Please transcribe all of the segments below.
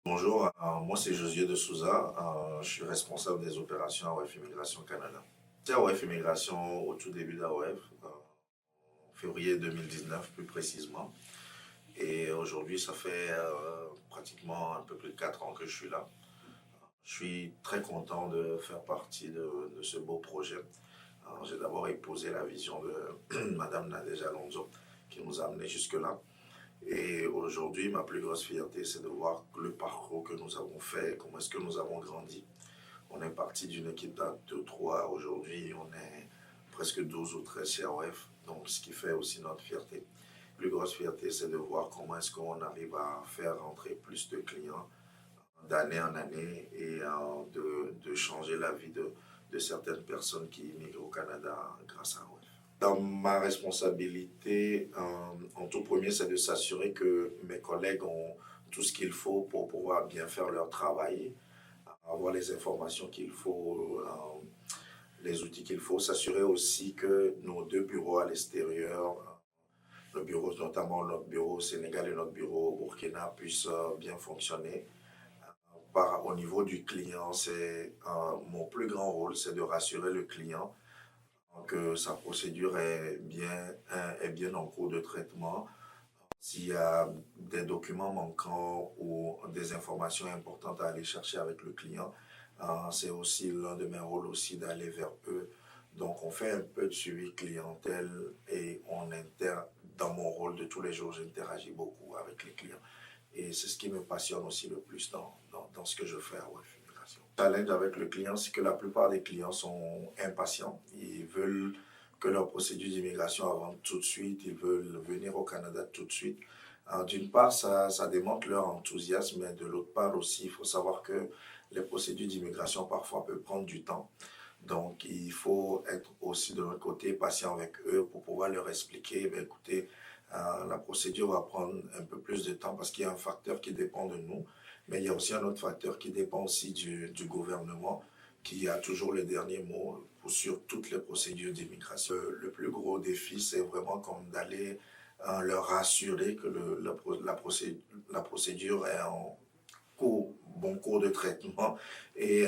Bonjour, moi c'est Josué de Souza, je suis responsable des opérations AOF Immigration Canada. J'étais AOF Immigration au tout début d'AOF, en février 2019 plus précisément. Et aujourd'hui, ça fait pratiquement un peu plus de 4 ans que je suis là. Je suis très content de faire partie de ce beau projet. J'ai d'abord épousé la vision de Madame Nadège Alonso qui nous a amenés jusque-là. Et aujourd'hui, ma plus grosse fierté, c'est de voir le parcours que nous avons fait, comment est-ce que nous avons grandi. On est parti d'une équipe de 3, aujourd'hui on est presque 12 ou 13 chez AOF, donc ce qui fait aussi notre fierté. La plus grosse fierté, c'est de voir comment est-ce qu'on arrive à faire rentrer plus de clients d'année en année et de changer la vie de certaines personnes qui immigrent au Canada grâce à AOF. Dans ma responsabilité, en tout premier, c'est de s'assurer que mes collègues ont tout ce qu'il faut pour pouvoir bien faire leur travail, avoir les informations qu'il faut, les outils qu'il faut, s'assurer aussi que nos deux bureaux à l'extérieur, nos bureaux, notamment notre bureau au Sénégal et notre bureau au Burkina, puissent bien fonctionner. Au niveau du client, mon plus grand rôle, c'est de rassurer le client que sa procédure est bien en cours de traitement. S'il y a des documents manquants ou des informations importantes à aller chercher avec le client, c'est aussi l'un de mes rôles aussi d'aller vers eux. Donc on fait un peu de suivi clientèle et dans mon rôle de tous les jours, j'interagis beaucoup avec les clients. Et c'est ce qui me passionne aussi le plus dans ce que je fais à AOF Immigration. Le challenge avec le client, c'est que la plupart des clients sont impatients. Ils veulent que leur procédure d'immigration avance tout de suite. Ils veulent venir au Canada tout de suite. D'une part, ça démontre leur enthousiasme, mais de l'autre part aussi, il faut savoir que les procédures d'immigration parfois peuvent prendre du temps. Donc, il faut être aussi de notre côté patient avec eux pour pouvoir leur expliquer, ben, écoutez, la procédure va prendre un peu plus de temps parce qu'il y a un facteur qui dépend de nous, mais il y a aussi un autre facteur qui dépend aussi du gouvernement qui a toujours le dernier mot sur toutes les procédures d'immigration. Le plus gros défi, c'est vraiment comme d'aller leur rassurer que la procédure est en bon cours de traitement et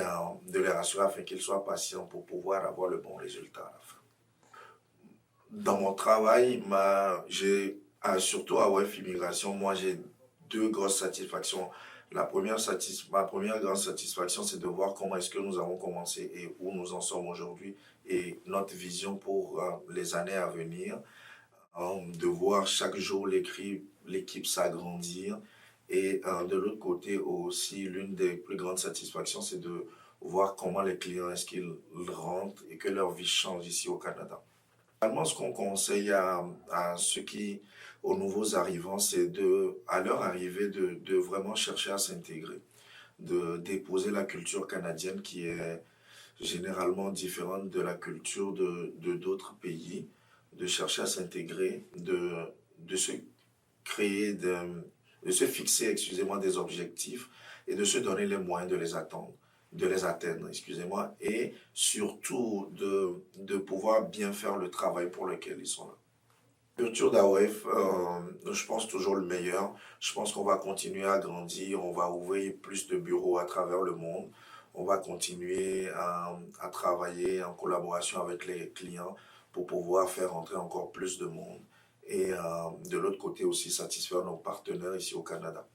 de les rassurer afin qu'ils soient patients pour pouvoir avoir le bon résultat à la fin. Dans mon travail, surtout à AOF Immigration, moi j'ai deux grosses satisfactions. Ma première grande satisfaction, c'est de voir comment est-ce que nous avons commencé et où nous en sommes aujourd'hui et notre vision pour les années à venir. De voir chaque jour l'équipe s'agrandir. Et de l'autre côté aussi, l'une des plus grandes satisfactions, c'est de voir comment les clients, est-ce qu'ils rentrent et que leur vie change ici au Canada. Finalement, ce qu'on conseille à aux nouveaux arrivants, c'est à leur arrivée, de vraiment chercher à s'intégrer, d'épouser la culture canadienne qui est généralement différente de la culture de d'autres pays, de chercher à s'intégrer, de se créer, de se fixer, excusez-moi, des objectifs et de se donner les moyens de les atteindre, excusez-moi, et surtout de pouvoir bien faire le travail pour lequel ils sont là. La culture d'AOF, je pense toujours le meilleur. Je pense qu'on va continuer à grandir, on va ouvrir plus de bureaux à travers le monde. On va continuer à travailler en collaboration avec les clients pour pouvoir faire entrer encore plus de monde. Et de l'autre côté aussi satisfaire nos partenaires ici au Canada.